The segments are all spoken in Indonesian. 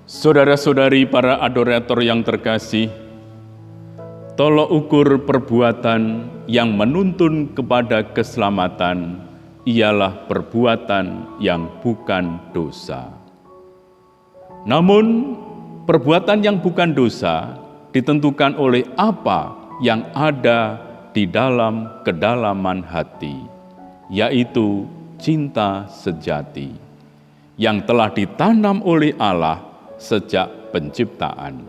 Saudara-saudari para adorator yang terkasih, tolok ukur perbuatan yang menuntun kepada keselamatan ialah perbuatan yang bukan dosa. Namun, perbuatan yang bukan dosa ditentukan oleh apa yang ada di dalam kedalaman hati, yaitu cinta sejati, yang telah ditanam oleh Allah sejak penciptaan.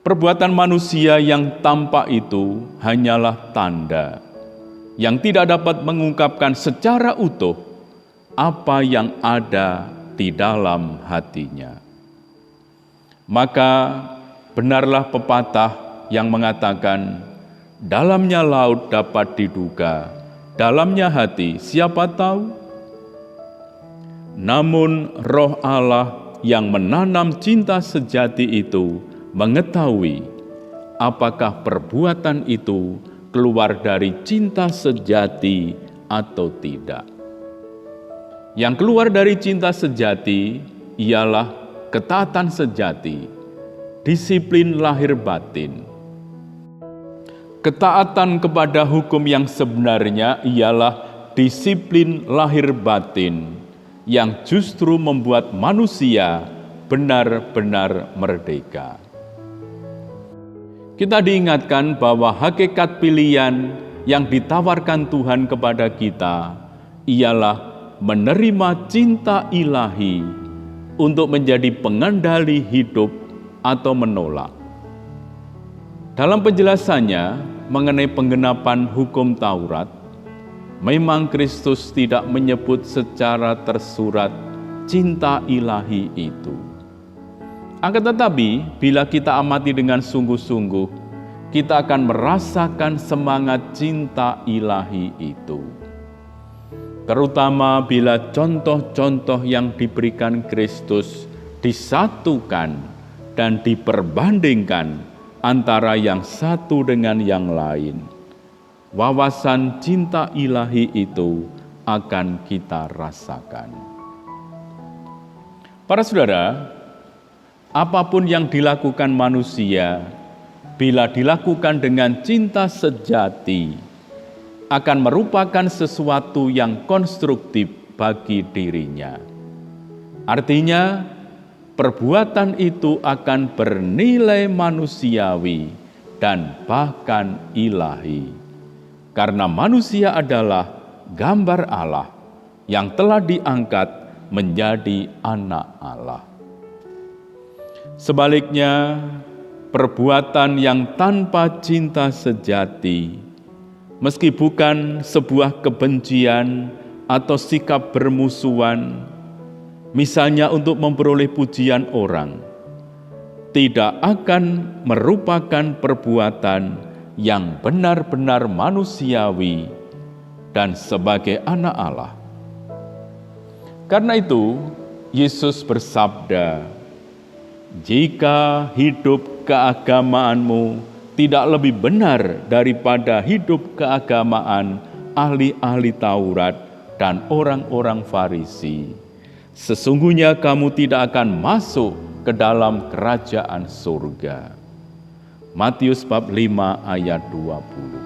Perbuatan manusia yang tampak itu hanyalah tanda yang tidak dapat mengungkapkan secara utuh apa yang ada di dalam hatinya. Maka benarlah pepatah yang mengatakan, dalamnya laut dapat diduga, dalamnya hati siapa tahu? Namun Roh Allah yang menanam cinta sejati itu mengetahui apakah perbuatan itu keluar dari cinta sejati atau tidak. Yang keluar dari cinta sejati ialah ketaatan sejati, disiplin lahir batin. Ketaatan kepada hukum yang sebenarnya ialah disiplin lahir batin yang justru membuat manusia benar-benar merdeka. Kita diingatkan bahwa hakikat pilihan yang ditawarkan Tuhan kepada kita ialah menerima cinta ilahi untuk menjadi pengendali hidup atau menolak. Dalam penjelasannya mengenai penggenapan hukum Taurat, memang Kristus tidak menyebut secara tersurat cinta ilahi itu. Akan tetapi, bila kita amati dengan sungguh-sungguh, kita akan merasakan semangat cinta ilahi itu. Terutama bila contoh-contoh yang diberikan Kristus disatukan dan diperbandingkan antara yang satu dengan yang lain. Wawasan cinta ilahi itu akan kita rasakan. Para saudara, apapun yang dilakukan manusia, bila dilakukan dengan cinta sejati, akan merupakan sesuatu yang konstruktif bagi dirinya. Artinya, perbuatan itu akan bernilai manusiawi dan bahkan ilahi. Karena manusia adalah gambar Allah yang telah diangkat menjadi anak Allah. Sebaliknya, perbuatan yang tanpa cinta sejati, meski bukan sebuah kebencian atau sikap bermusuhan, misalnya untuk memperoleh pujian orang, tidak akan merupakan perbuatan yang benar-benar manusiawi dan sebagai anak Allah. Karena itu, Yesus bersabda, "Jika hidup keagamaanmu tidak lebih benar daripada hidup keagamaan ahli-ahli Taurat dan orang-orang Farisi, sesungguhnya kamu tidak akan masuk ke dalam kerajaan surga." Matius bab 5 ayat 20.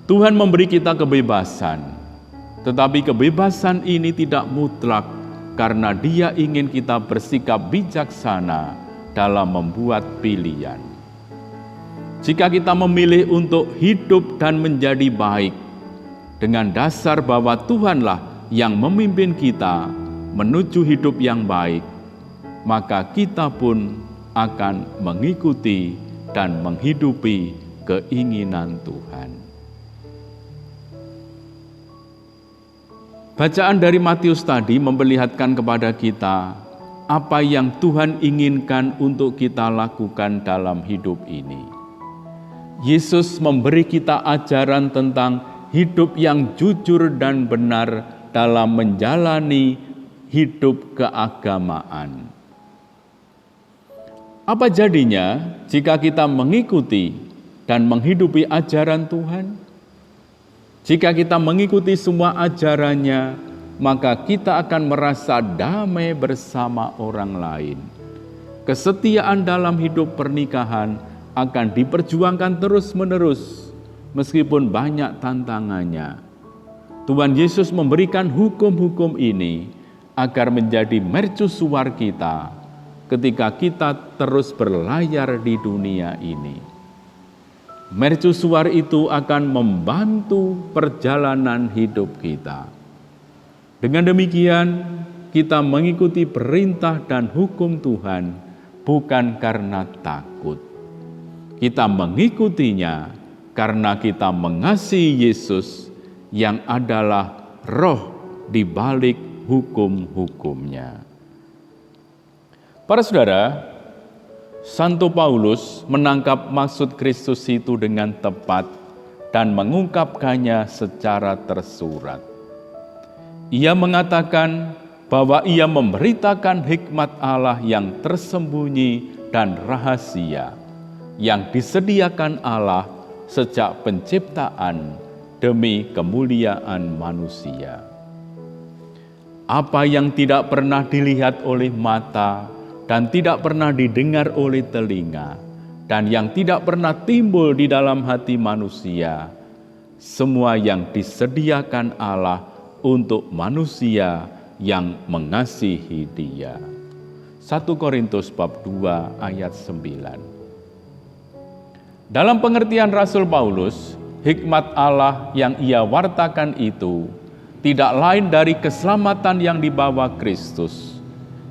Tuhan memberi kita kebebasan, tetapi kebebasan ini tidak mutlak karena Dia ingin kita bersikap bijaksana dalam membuat pilihan. Jika kita memilih untuk hidup dan menjadi baik dengan dasar bahwa Tuhanlah yang memimpin kita menuju hidup yang baik, maka kita pun akan mengikuti dan menghidupi keinginan Tuhan. Bacaan dari Matius tadi memperlihatkan kepada kita apa yang Tuhan inginkan untuk kita lakukan dalam hidup ini. Yesus memberi kita ajaran tentang hidup yang jujur dan benar dalam menjalani hidup keagamaan. Apa jadinya jika kita mengikuti dan menghidupi ajaran Tuhan? Jika kita mengikuti semua ajarannya, maka kita akan merasa damai bersama orang lain. Kesetiaan dalam hidup pernikahan akan diperjuangkan terus-menerus, meskipun banyak tantangannya. Tuhan Yesus memberikan hukum-hukum ini agar menjadi mercusuar kita ketika kita terus berlayar di dunia ini. Mercusuar itu akan membantu perjalanan hidup kita. Dengan demikian, kita mengikuti perintah dan hukum Tuhan bukan karena takut. Kita mengikutinya karena kita mengasihi Yesus yang adalah roh di balik hukum-hukumnya. Para saudara, Santo Paulus menangkap maksud Kristus itu dengan tepat dan mengungkapkannya secara tersurat. Ia mengatakan bahwa ia memberitakan hikmat Allah yang tersembunyi dan rahasia yang disediakan Allah sejak penciptaan demi kemuliaan manusia. Apa yang tidak pernah dilihat oleh mata dan tidak pernah didengar oleh telinga dan yang tidak pernah timbul di dalam hati manusia, semua yang disediakan Allah untuk manusia yang mengasihi Dia. 1 Korintus bab 2 ayat 9. Dalam pengertian Rasul Paulus, hikmat Allah yang ia wartakan itu tidak lain dari keselamatan yang dibawa Kristus,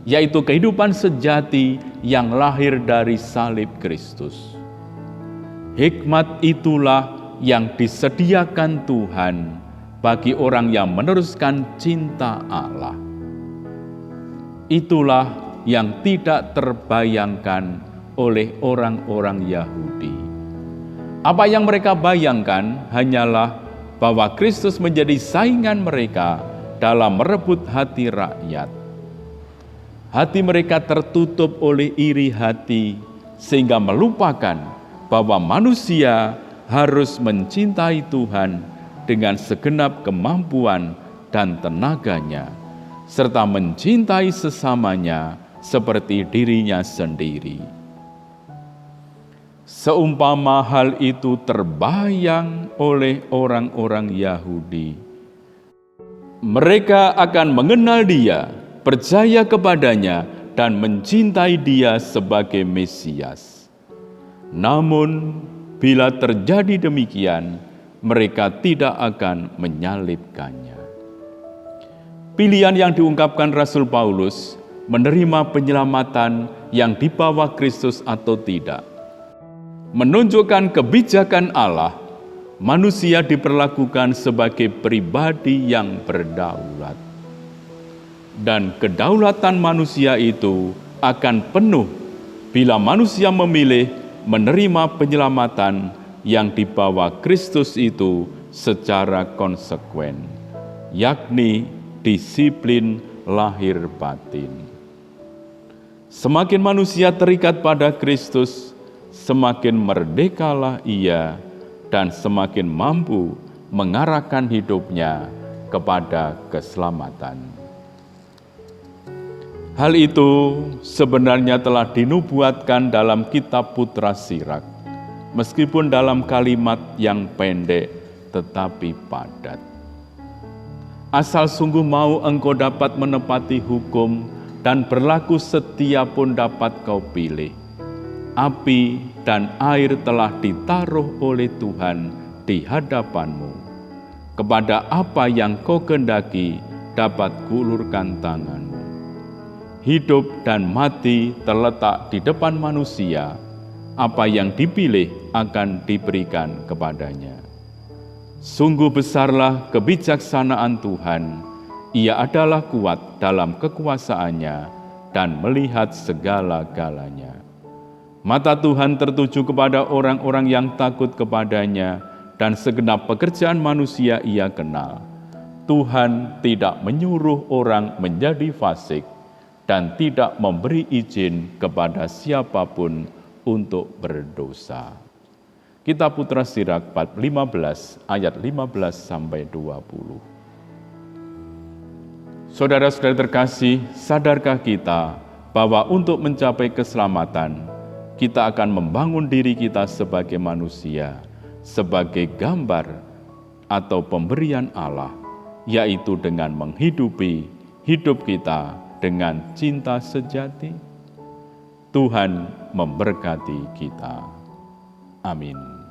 yaitu kehidupan sejati yang lahir dari salib Kristus. Hikmat itulah yang disediakan Tuhan bagi orang yang meneruskan cinta Allah. Itulah yang tidak terbayangkan oleh orang-orang Yahudi. Apa yang mereka bayangkan hanyalah bahwa Kristus menjadi saingan mereka dalam merebut hati rakyat. Hati mereka tertutup oleh iri hati sehingga melupakan bahwa manusia harus mencintai Tuhan dengan segenap kemampuan dan tenaganya, serta mencintai sesamanya seperti dirinya sendiri. Seumpama hal itu terbayang oleh orang-orang Yahudi, mereka akan mengenal Dia, percaya kepadanya, dan mencintai Dia sebagai Mesias. Namun, bila terjadi demikian, mereka tidak akan menyalibkannya. Pilihan yang diungkapkan Rasul Paulus menerima penyelamatan yang dibawa Kristus atau tidak, menunjukkan kebijakan Allah. Manusia diperlakukan sebagai pribadi yang berdaulat, dan kedaulatan manusia itu akan penuh bila manusia memilih menerima penyelamatan yang dibawa Kristus itu secara konsekuen, yakni disiplin lahir batin. Semakin manusia terikat pada Kristus, semakin merdekalah ia dan semakin mampu mengarahkan hidupnya kepada keselamatan. Hal itu sebenarnya telah dinubuatkan dalam kitab Putra Sirak, meskipun dalam kalimat yang pendek tetapi padat. Asal sungguh mau engkau dapat menepati hukum dan berlaku setia pun dapat kau pilih. Api dan air telah ditaruh oleh Tuhan di hadapanmu. Kepada apa yang kau kehendaki dapat kuulurkan tanganmu. Hidup dan mati terletak di depan manusia. Apa yang dipilih akan diberikan kepadanya. Sungguh besarlah kebijaksanaan Tuhan. Ia adalah kuat dalam kekuasaannya dan melihat segala-galanya. Mata Tuhan tertuju kepada orang-orang yang takut kepadanya dan segenap pekerjaan manusia ia kenal. Tuhan tidak menyuruh orang menjadi fasik dan tidak memberi izin kepada siapapun untuk berdosa. Kitab Putra Sirak bab 15 ayat 15 sampai 20. Saudara-saudara terkasih, sadarkah kita bahwa untuk mencapai keselamatan, kita akan membangun diri kita sebagai manusia, sebagai gambar atau pemberian Allah, yaitu dengan menghidupi hidup kita dengan cinta sejati? Tuhan memberkati kita. Amin.